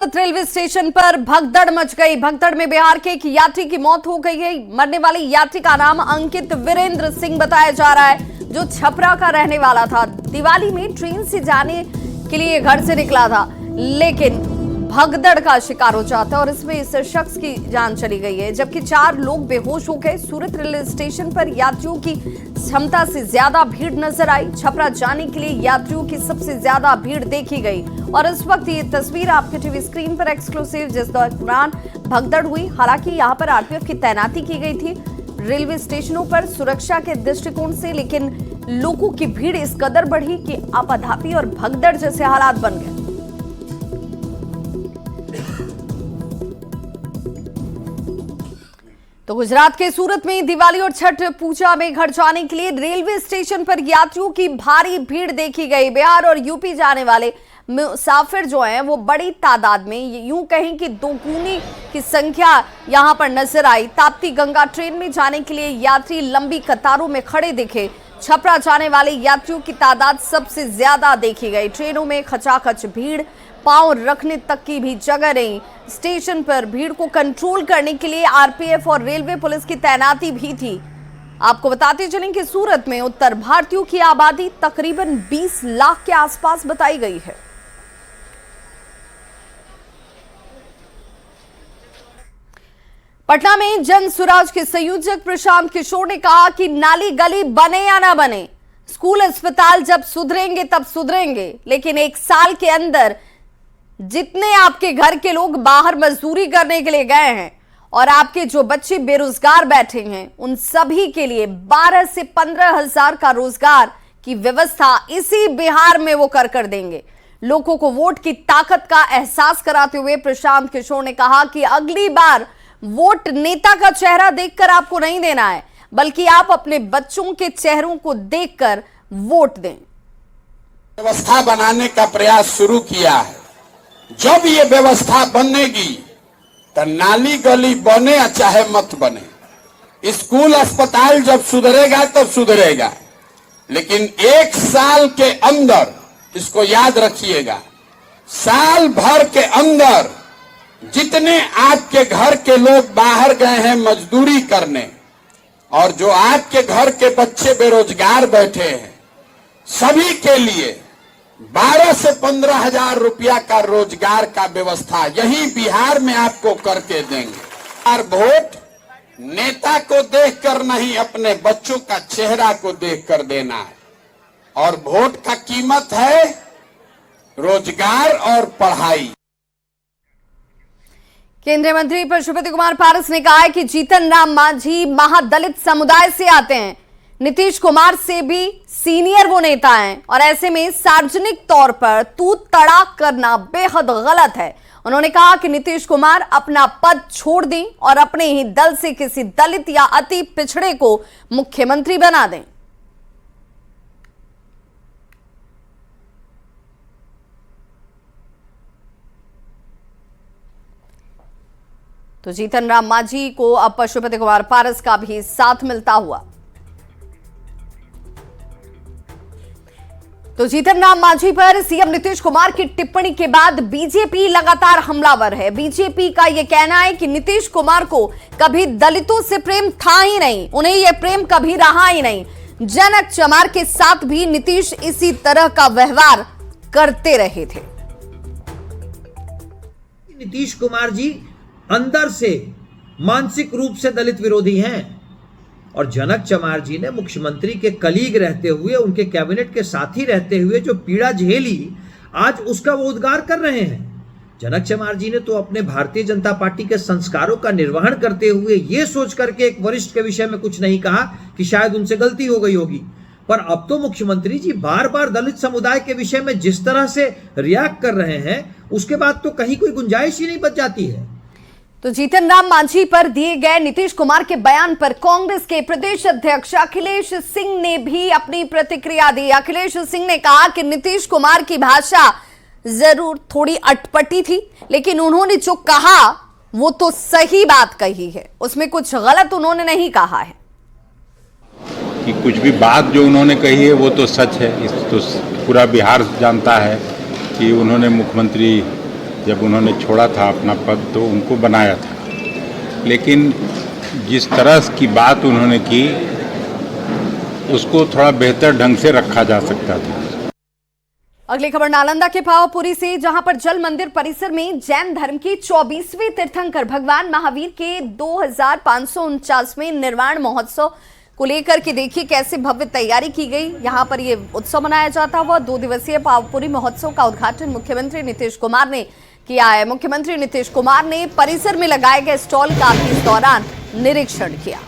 Railway station पर भगदड़ much गई। भगदड़ में बिहार के एक यात्री की मौत हो गई है। मरने वाले यात्री का नाम अंकित वीरेंद्र सिंह बताया जा रहा है, जो छपरा का रहने वाला था। दिवाली में ट्रेन से जाने के लिए घर से निकला था, लेकिन भगदड़ का शिकार हो जाता है और इसमें इस शख्स की जान चली गई है, जबकि 4 लोग बेहोश हो गए। सूरत रेलवे स्टेशन पर यात्रियों की क्षमता से ज्यादा भीड़ नजर आई। छपरा जाने के लिए यात्रियों की सबसे ज्यादा भीड़ देखी गई और इस वक्त ये तस्वीर आपके टीवी स्क्रीन पर एक्सक्लूसिव, जिस दौरान भगदड़ हुई। हालांकि यहाँ पर आरपीएफ की तैनाती की गई थी रेलवे स्टेशनों पर सुरक्षा के दृष्टिकोण से, लेकिन लोगों की भीड़ इस कदर बढ़ी कि आपाधापी और भगदड़ जैसे हालात बन गए। तो गुजरात के सूरत में दिवाली और छठ पूजा में घर जाने के लिए रेलवे स्टेशन पर यात्रियों की भारी भीड़ देखी गई। बिहार और यूपी जाने वाले मुसाफिर जो हैं वो बड़ी तादाद में, यूं कहें कि दोगुनी की संख्या यहां पर नजर आई। ताप्ती गंगा ट्रेन में जाने के लिए यात्री लंबी कतारों में खड़े दिखे। छपरा जाने वाले यात्रियों की तादाद सबसे ज्यादा देखी गई। ट्रेनों में खचाखच भीड़, पांव रखने तक की भी जगह नहीं। स्टेशन पर भीड़ को कंट्रोल करने के लिए आरपीएफ और रेलवे पुलिस की तैनाती भी थी। आपको बताते चलें कि सूरत में उत्तर भारतीयों की आबादी तकरीबन 20 लाख के आसपास बताई गई है। पटना में जन सुराज के संयोजक प्रशांत किशोर ने कहा कि नाली गली बने या ना बने, स्कूल अस्पताल जब सुधरेंगे तब सुधरेंगे, लेकिन 1 साल के अंदर जितने आपके घर के लोग बाहर मजदूरी करने के लिए गए हैं और आपके जो बच्चे बेरोजगार बैठे हैं, उन सभी के लिए 12 से 15 हजार का रोजगार की व्यवस्था इसी बिहार में वो कर देंगे। लोगों को वोट की ताकत का एहसास कराते हुए प्रशांत किशोर ने कहा कि अगली बार वोट नेता का चेहरा देखकर आपको नहीं देना है, बल्कि आप अपने बच्चों के चेहरों को देखकर वोट दें। व्यवस्था बनाने का प्रयास शुरू किया है। जब ये व्यवस्था बनेगी तो नाली गली बने या चाहे मत बने, स्कूल अस्पताल जब सुधरेगा तब सुधरेगा, लेकिन 1 साल के अंदर, इसको याद रखिएगा, साल भर के अंदर जितने आपके घर के लोग बाहर गए हैं मजदूरी करने और जो आपके घर के बच्चे बेरोजगार बैठे हैं, सभी के लिए 12 से 15 हजार रुपया का रोजगार का व्यवस्था यही बिहार में आपको करके देंगे। और वोट नेता को देखकर नहीं, अपने बच्चों का चेहरा को देखकर देना है। और वोट का कीमत है रोजगार और पढ़ाई। केंद्रीय मंत्री पशुपति कुमार पारस ने कहा है कि जीतन राम मांझी महादलित समुदाय से आते हैं, नीतीश कुमार से भी सीनियर वो नेता हैं और ऐसे में सार्वजनिक तौर पर तू तड़ाक करना बेहद गलत है। उन्होंने कहा कि नीतीश कुमार अपना पद छोड़ दें और अपने ही दल से किसी दलित या अति पिछड़े को मुख्यमंत्री बना दें। तो जीतन राम मांझी को अब पशुपति कुमार पारस का भी साथ मिलता हुआ। तो जीतन राम मांझी पर सीएम नीतीश कुमार की टिप्पणी के बाद बीजेपी लगातार हमलावर है। बीजेपी का यह कहना है कि नीतीश कुमार को कभी दलितों से प्रेम था ही नहीं, उन्हें यह प्रेम कभी रहा ही नहीं। जनक चमार के साथ भी नीतीश इसी तरह का व्यवहार करते रहे थे। नीतीश कुमार जी अंदर से मानसिक रूप से दलित विरोधी हैं और जनक चमार जी ने मुख्यमंत्री के कलीग रहते हुए, उनके कैबिनेट के साथी रहते हुए जो पीड़ा झेली, आज उसका वो उद्गार कर रहे हैं। जनक चमार जी ने तो अपने भारतीय जनता पार्टी के संस्कारों का निर्वहन करते हुए ये सोच करके एक वरिष्ठ के विषय में कुछ नहीं कहा कि शायद उनसे गलती हो गई होगी, पर अब तो मुख्यमंत्री जी बार बार दलित समुदाय के विषय में जिस तरह से रिएक्ट कर रहे हैं, उसके बाद तो कहीं कोई गुंजाइश ही नहीं बच जाती है। तो जीतन राम मांझी पर दिए गए नीतीश कुमार के बयान पर कांग्रेस के प्रदेश अध्यक्ष अखिलेश सिंह ने भी अपनी प्रतिक्रिया दी। अखिलेश सिंह ने कहा कि नीतीश कुमार की भाषा जरूर थोड़ी अटपटी थी, लेकिन उन्होंने जो कहा वो तो सही बात कही है, उसमें कुछ गलत उन्होंने नहीं कहा है। कि कुछ भी बात जो उन्होंने कही है वो तो सच है। इस तो पूरा बिहार जानता है कि उन्होंने मुख्यमंत्री जब उन्होंने छोड़ा था अपना पद तो उनको बनाया था, लेकिन जिस तरह की बात उन्होंने की उसको थोड़ा बेहतर ढंग से रखा जा सकता था। अगली खबर नालंदा के पावापुरी से, जहां पर जल मंदिर परिसर में जैन धर्म के 24वें तीर्थंकर भगवान महावीर के 2549वें निर्वाण महोत्सव को लेकर के देखिए कैसे भव्य तैयारी की गई। यहां पर ये उत्सव मनाया जाता हुआ 2 दिवसीय पावापुरी महोत्सव का उद्घाटन मुख्यमंत्री नीतीश कुमार ने किया है। मुख्यमंत्री नीतीश कुमार ने परिसर में लगाए गए स्टॉल का भी इस दौरान निरीक्षण किया।